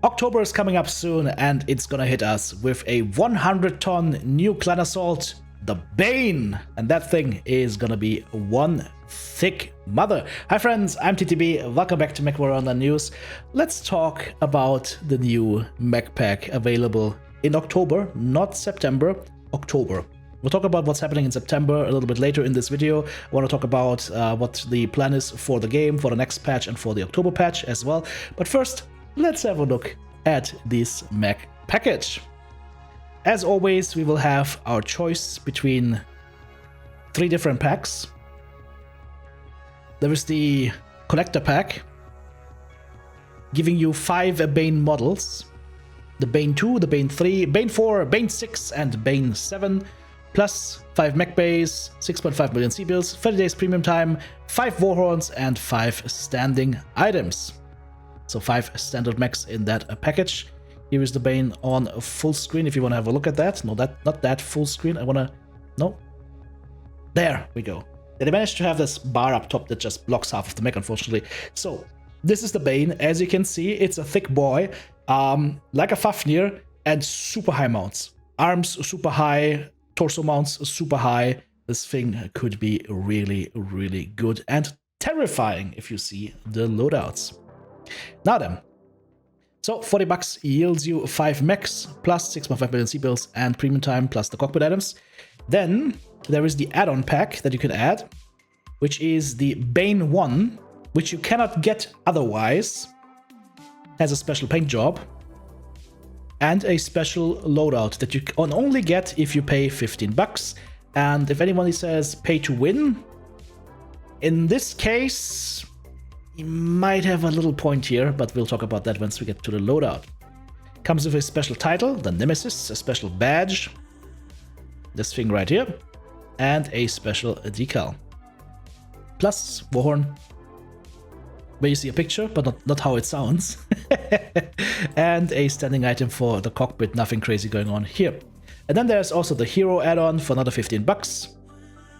October is coming up soon, and it's gonna hit us with a 100-ton new clan assault, the BANE, and that thing is gonna be one thick mother. Hi friends, I'm TTB, welcome back to Mechwarrior Online News. Let's talk about the new mech pack available in October, not September, October. We'll talk about what's happening in September a little bit later in this video. I want to talk about what the plan is for the game, for the next patch, and for the October patch as well. But first, let's have a look at this mech package. As always, we will have our choice between 3 different packs. There is the collector pack, giving you 5 BANE models. The BANE 2, the BANE 3, BANE 4, BANE 6, and BANE 7. Plus 5 mech bays, 6.5 million C-bills, 30 days premium time, 5 warhorns, and 5 standing items. So 5 standard mechs in that package. Here is the BANE on full screen if you want to have a look at that. No, not that full screen. I want to... No. There we go. They managed to have this bar up top that just blocks half of the mech, unfortunately. So this is the BANE. As you can see, it's a thick boy, like a Fafnir, and super high mounts. Arms super high, torso mounts super high. This thing could be really, really good and terrifying if you see the loadouts. Now then, so $40 yields you 5 mechs plus 6.5 million C-bills and premium time plus the cockpit items. Then there is the add-on pack that you can add, which is the BANE 1, which you cannot get otherwise. Has a special paint job and a special loadout that you can only get if you pay $15. And if anybody says pay to win, in this case, you might have a little point here, but we'll talk about that once we get to the loadout. Comes with a special title, the Nemesis, a special badge, this thing right here, and a special decal. Plus warhorn, where you see a picture, but not how it sounds. And a standing item for the cockpit, nothing crazy going on here. And then there's also the hero add-on for another $15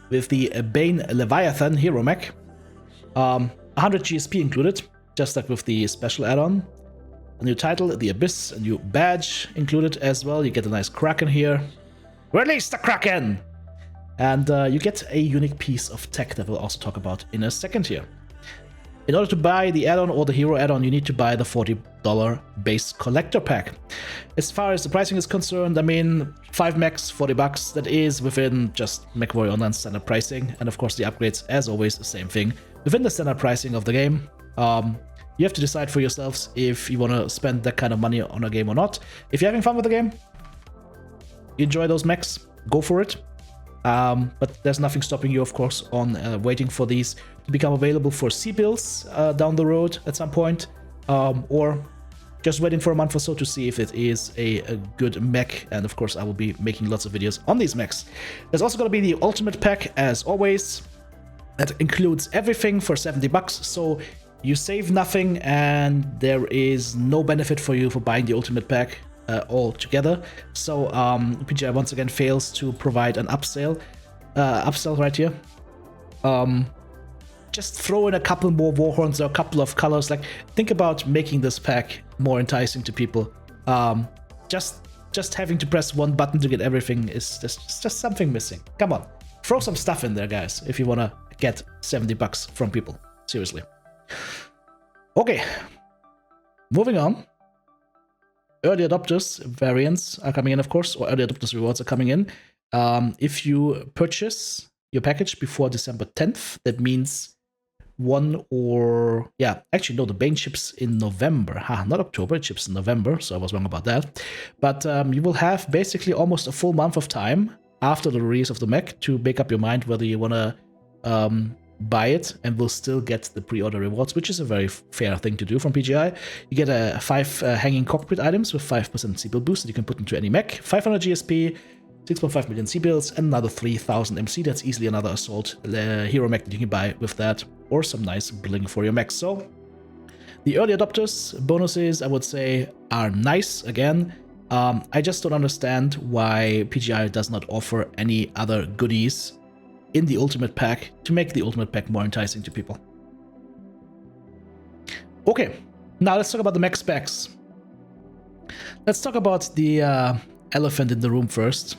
with the BANE Leviathan hero mech. 100 GSP included, just like with the special add-on. A new title, the Abyss, a new badge included as well. You get a nice Kraken here. Release the Kraken! And you get a unique piece of tech that we'll also talk about in a second here. In order to buy the add-on or the hero add-on, you need to buy the $40 base collector pack. As far as the pricing is concerned, I mean, 5 mechs, $40, that is within just Mechwarrior Online standard pricing. And of course the upgrades, as always, the same thing. Within the standard pricing of the game, you have to decide for yourselves if you want to spend that kind of money on a game or not. If you're having fun with the game, you enjoy those mechs, go for it. But there's nothing stopping you, of course, on waiting for these to become available for C-bills down the road at some point, or just waiting for a month or so to see if it is a good mech. And of course, I will be making lots of videos on these mechs. There's also going to be the ultimate pack, as always. That includes everything for $70, so you save nothing, and there is no benefit for you for buying the ultimate pack altogether. So PGI once again fails to provide an upsell right here. Just throw in a couple more warhorns or a couple of colors. Like, think about making this pack more enticing to people. Just having to press one button to get everything is just something missing. Come on, throw some stuff in there, guys, if you want to get $70 from people. Seriously. Okay, moving on. Early adopters variants are coming in, of course, or early adopters rewards are coming in. If you purchase your package before December 10th, that means the BANE ships in November. Not October, it ships in November, so I was wrong about that. But you will have basically almost a full month of time after the release of the mech to make up your mind whether you want to buy it, and will still get the pre-order rewards, which is a very fair thing to do from PGI. You get 5 hanging cockpit items with 5% C-bill boost that you can put into any mech, 500 GSP, 6.5 million C-bills, and another 3000 MC. That's easily another assault hero mech that you can buy with that, or some nice bling for your mech. So the early adopters bonuses, I would say, are nice again. I just don't understand why PGI does not offer any other goodies in the ultimate pack to make the ultimate pack more enticing to people. Okay, now let's talk about the mech specs. Let's talk about the elephant in the room first.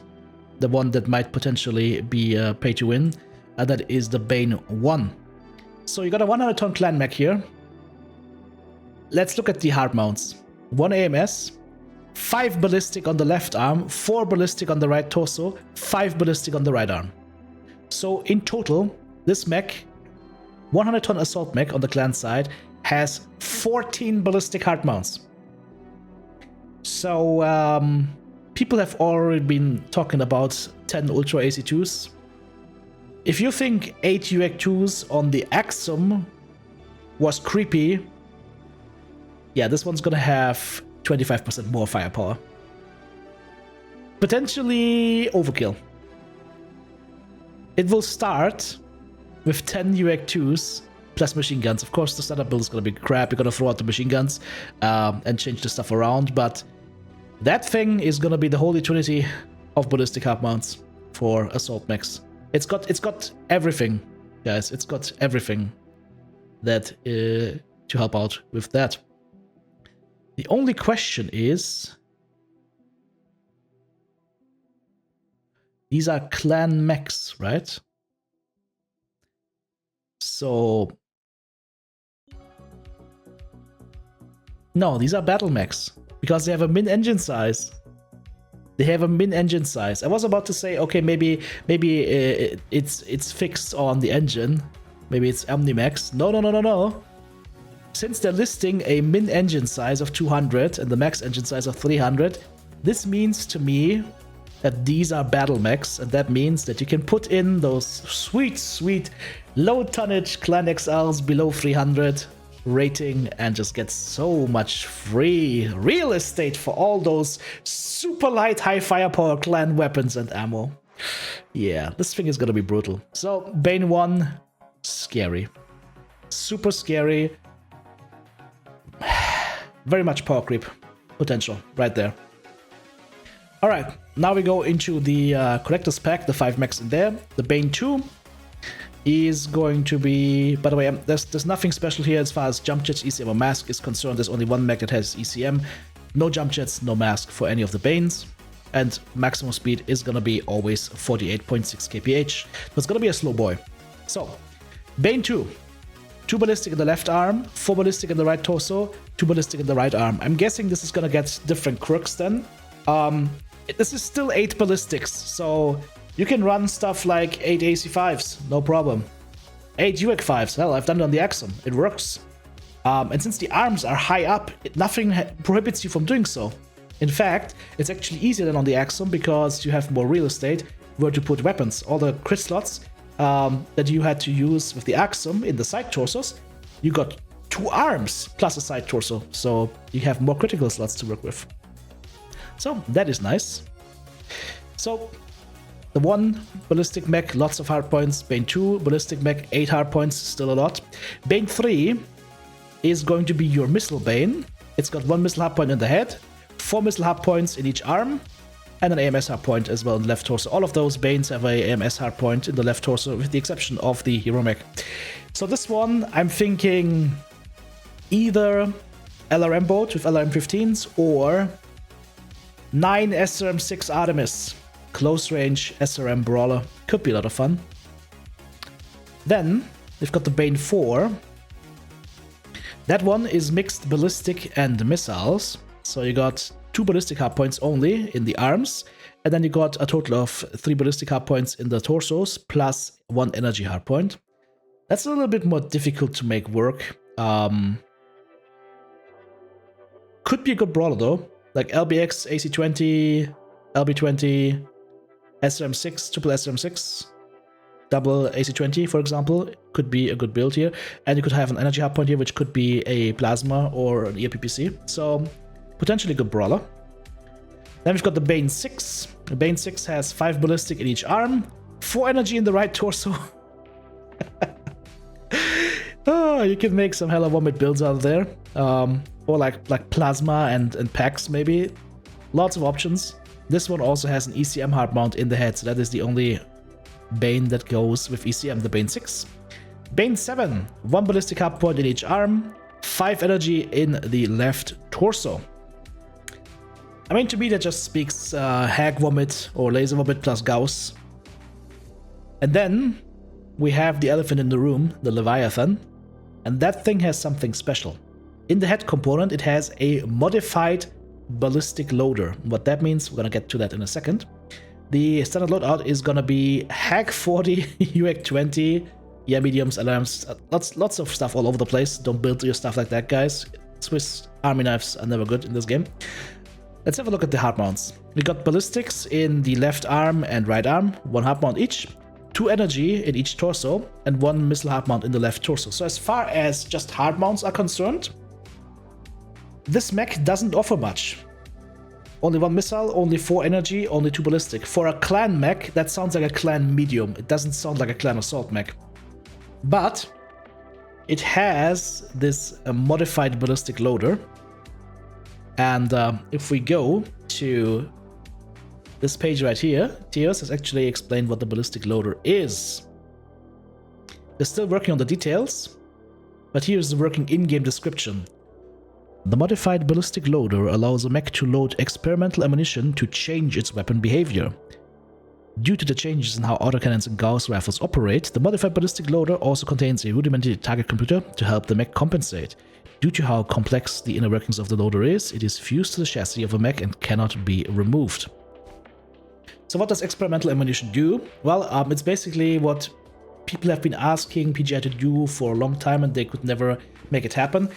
The one that might potentially be pay to win. And that is the BANE 1. So you got a 100-ton Clan Mech here. Let's look at the hard mounts. 1 AMS, 5 ballistic on the left arm, 4 ballistic on the right torso, 5 ballistic on the right arm. So in total, this mech, 100-ton assault mech on the clan side, has 14 ballistic hard mounts. So people have already been talking about 10 Ultra AC2s. If you think 8 UAC2s on the Axum was creepy, yeah, this one's gonna have 25% more firepower. Potentially overkill. It will start with 10 UAC2s plus machine guns. Of course, the startup build is gonna be crap. You're gonna throw out the machine guns and change the stuff around, but that thing is gonna be the holy trinity of ballistic hard mounts for assault mechs. It's got everything, guys. It's got everything that to help out with that. The only question is, these are clan mechs, right? So no, these are battle mechs because they have a min engine size. They have a min engine size. I was about to say, okay, maybe it's fixed on the engine. Maybe it's Omnimax. No. Since they're listing a min engine size of 200 and the max engine size of 300, this means to me that these are battle mechs, and that means that you can put in those sweet low tonnage Clan XLs below 300 rating and just get so much free real estate for all those super light high firepower clan weapons and ammo. Yeah, this thing is gonna be brutal. So BANE 1, scary, super scary, very much power creep potential right there. All right, now we go into the collector's pack, the 5 mechs in there. The BANE 2 is going to be, by the way, there's nothing special here as far as jump jets, ECM or mask is concerned. There's only one mech that has ECM, no jump jets, no mask for any of the Banes, and maximum speed is gonna be always 48.6 kph. So it's gonna be a slow boy. So BANE 2, 2 ballistic in the left arm, 4 ballistic in the right torso, 2 ballistic in the right arm. I'm guessing this is gonna get different crooks then. This is still 8 ballistics, so you can run stuff like 8 AC5s, no problem. 8 UAC5s, hell, I've done it on the Axum, it works. And since the arms are high up, nothing prohibits you from doing so. In fact, it's actually easier than on the Axum because you have more real estate where to put weapons. All the crit slots that you had to use with the Axum in the side torsos, you got 2 arms plus a side torso, so you have more critical slots to work with. So that is nice. So the 1 ballistic mech, lots of hard points. BANE 2 ballistic mech, 8 hard points, still a lot. BANE 3 is going to be your missile Bane. It's got 1 missile hard point in the head, 4 missile hard points in each arm, and an AMS hard point as well in the left torso. All of those Banes have a AMS hard point in the left torso, with the exception of the hero mech. So this one, I'm thinking either LRM boat with LRM-15s or 9 SRM-6 Artemis. Close range SRM brawler. Could be a lot of fun. Then we've got the BANE 4. That one is mixed ballistic and missiles. So you got 2 ballistic hard points only in the arms, and then you got a total of 3 ballistic hard points in the torsos plus 1 energy hard point. That's a little bit more difficult to make work. Could be a good brawler though, like LBX, AC20, LB20, SRM6, triple SRM6, double AC20, for example, could be a good build here. And you could have an energy hard point here, which could be a plasma or an ERPPC. So potentially a good brawler. Then we've got the BANE 6. The BANE 6 has 5 ballistic in each arm, 4 energy in the right torso. Oh, you can make some hella vomit builds out there. Or like plasma and packs maybe. Lots of options. This one also has an ECM hard mount in the head, so that is the only Bane that goes with ECM, the BANE 6. BANE 7, 1 ballistic hard point in each arm, 5 energy in the left torso. I mean, to me that just speaks Hag Vomit or Laser Vomit plus Gauss. And then we have the elephant in the room, the Leviathan, and that thing has something special. In the head component, it has a modified ballistic loader. What that means, we're gonna get to that in a second. The standard loadout is gonna be Hag 40, UAC 20, yeah, mediums, alarms, lots of stuff all over the place. Don't build your stuff like that, guys. Swiss army knives are never good in this game. Let's have a look at the hard mounts. We got ballistics in the left arm and right arm, 1 hard mount each, 2 energy in each torso, and 1 missile hard mount in the left torso. So as far as just hard mounts are concerned, this mech doesn't offer much. Only 1 missile, only 4 energy, only 2 ballistic. For a clan mech, that sounds like a clan medium. It doesn't sound like a clan assault mech. But it has this modified ballistic loader. And if we go to this page right here, Teos has actually explained what the ballistic loader is. They're still working on the details, but here's the working in-game description. The modified ballistic loader allows a mech to load experimental ammunition to change its weapon behavior. Due to the changes in how autocannons and Gauss rifles operate, the modified ballistic loader also contains a rudimentary target computer to help the mech compensate. Due to how complex the inner workings of the loader is, it is fused to the chassis of a mech and cannot be removed. So what does experimental ammunition do? Well, it's basically what people have been asking PGI to do for a long time and they could never make it happen.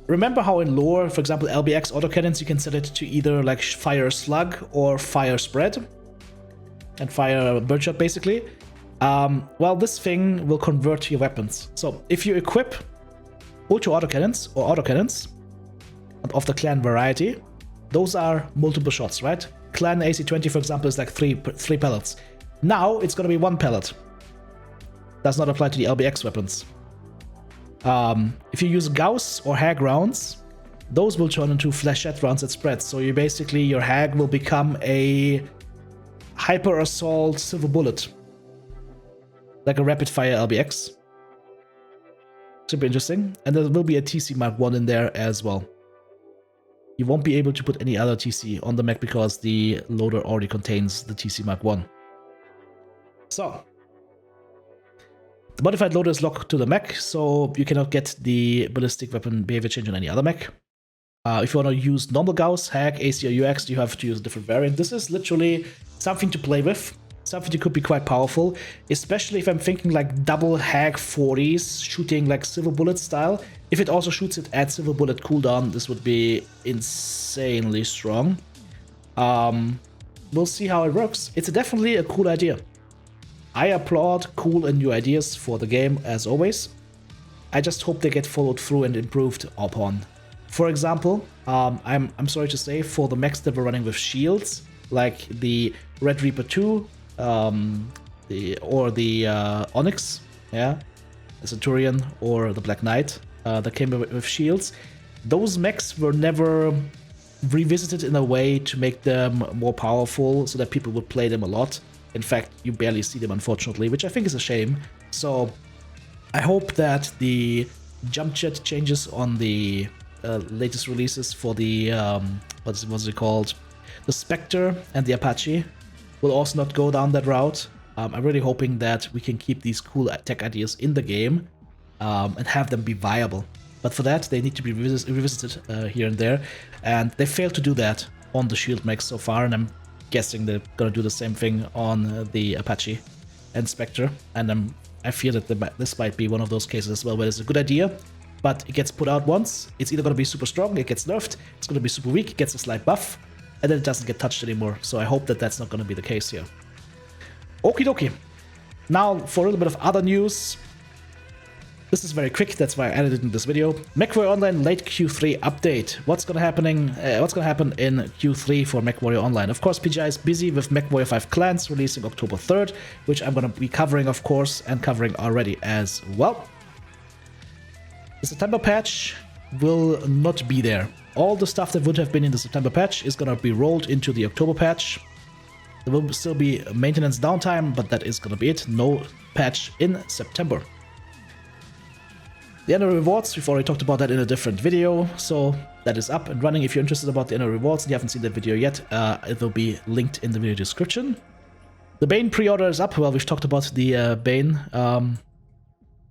Remember how in lore, for example, LBX autocannons, you can set it to either like fire slug or fire spread and fire birdshot basically. Well, this thing will convert your weapons. So if you equip auto autocannons or autocannons of the clan variety, those are multiple shots, right? Clan AC-20, for example, is like three pellets. Now it's gonna be 1 pellet. Does not apply to the LBX weapons. If you use Gauss or Hag rounds, those will turn into flechette rounds that spread. So you basically, your Hag will become a hyper assault silver bullet, like a rapid fire LBX. Super interesting. And there will be a TC Mark 1 in there as well. You won't be able to put any other TC on the mech because the loader already contains the TC Mark 1. So the modified loader is locked to the mech, so you cannot get the ballistic weapon behavior change on any other mech. If you want to use normal Gauss, Hag, AC, or UX, you have to use a different variant. This is literally something to play with, something that could be quite powerful, especially if I'm thinking like double Hag 40s, shooting like silver bullet style. If it also shoots it at silver bullet cooldown, this would be insanely strong. We'll see how it works. It's definitely a cool idea. I applaud cool and new ideas for the game, as always. I just hope they get followed through and improved upon. For example, I'm sorry to say, for the mechs that were running with shields, like the Red Reaper 2, or the Onyx, yeah, the Centurion, or the Black Knight, that came with shields, those mechs were never revisited in a way to make them more powerful so that people would play them a lot. In fact, you barely see them, unfortunately, which I think is a shame. So I hope that the jump jet changes on the latest releases for the, what's it called? The Spectre and the Apache will also not go down that route. I'm really hoping that we can keep these cool tech ideas in the game and have them be viable. But for that, they need to be revisited here and there. And they failed to do that on the shield mechs so far, and I'm guessing they're gonna do the same thing on the Apache and Spectre, and I fear that this might be one of those cases as well, where it's a good idea, but it gets put out once, it's either gonna be super strong, it gets nerfed, it's gonna be super weak, it gets a slight buff, and then it doesn't get touched anymore. So I hope that that's not gonna be the case here. Okie dokie. Now for a little bit of other news. This is very quick, that's why I added it in this video. Mechwarrior Online late Q3 update. What's gonna happen in Q3 for Mechwarrior Online? Of course, PGI is busy with Mechwarrior 5 Clans releasing October 3rd, which I'm gonna be covering, of course, and covering already as well. The September patch will not be there. All the stuff that would have been in the September patch is gonna be rolled into the October patch. There will still be maintenance downtime, but that is gonna be it. No patch in September. The annual rewards, we've already talked about that in a different video, so that is up and running. If you're interested about the annual rewards and you haven't seen that video yet, it will be linked in the video description. The BANE pre-order is up. Well, we've talked about the BANE.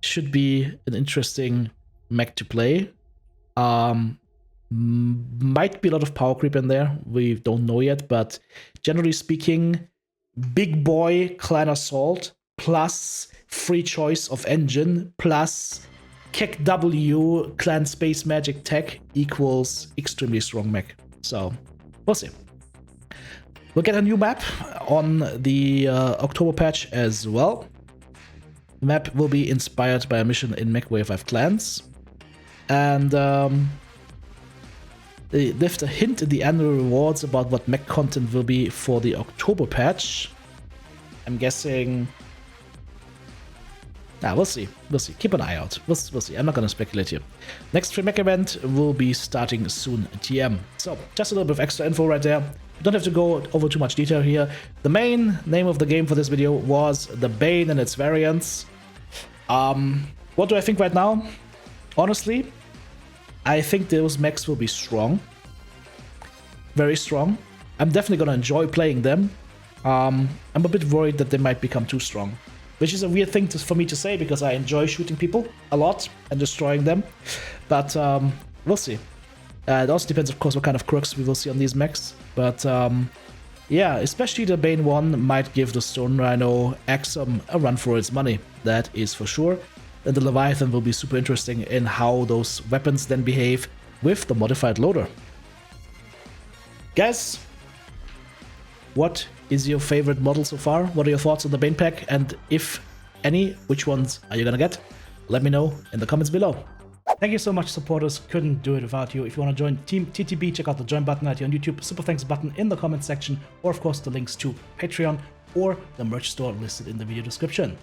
Should be an interesting mech to play. Might be a lot of power creep in there. We don't know yet, but generally speaking, big boy Clan Assault plus free choice of engine plus Kick W Clan Space Magic tech equals extremely strong mech. So we'll see. We'll get a new map on the October patch as well. The map will be inspired by a mission in Mechwarrior 5 Clans. And they left a hint in the annual rewards about what mech content will be for the October patch. I'm guessing... we'll see. We'll see. Keep an eye out. We'll see. I'm not going to speculate here. Next free mech event will be starting soon at TM. So, just a little bit of extra info right there. You don't have to go over too much detail here. The main name of the game for this video was the BANE and its variants. What do I think right now? Honestly, I think those mechs will be strong. Very strong. I'm definitely going to enjoy playing them. I'm a bit worried that they might become too strong. Which is a weird thing for me to say because I enjoy shooting people a lot and destroying them. But we'll see. It also depends, of course, what kind of crooks we will see on these mechs. But yeah, especially the BANE one might give the Stone Rhino Axum a run for its money. That is for sure. And the Leviathan will be super interesting in how those weapons then behave with the modified loader. Guys, what is your favorite model so far? What are your thoughts on the BANE pack? And if any, which ones are you gonna get? Let me know in the comments below. Thank you so much, supporters. Couldn't do it without you. If you want to join Team TTB, check out the join button right here on YouTube, super thanks button in the comment section, or of course the links to Patreon or the merch store listed in the video description.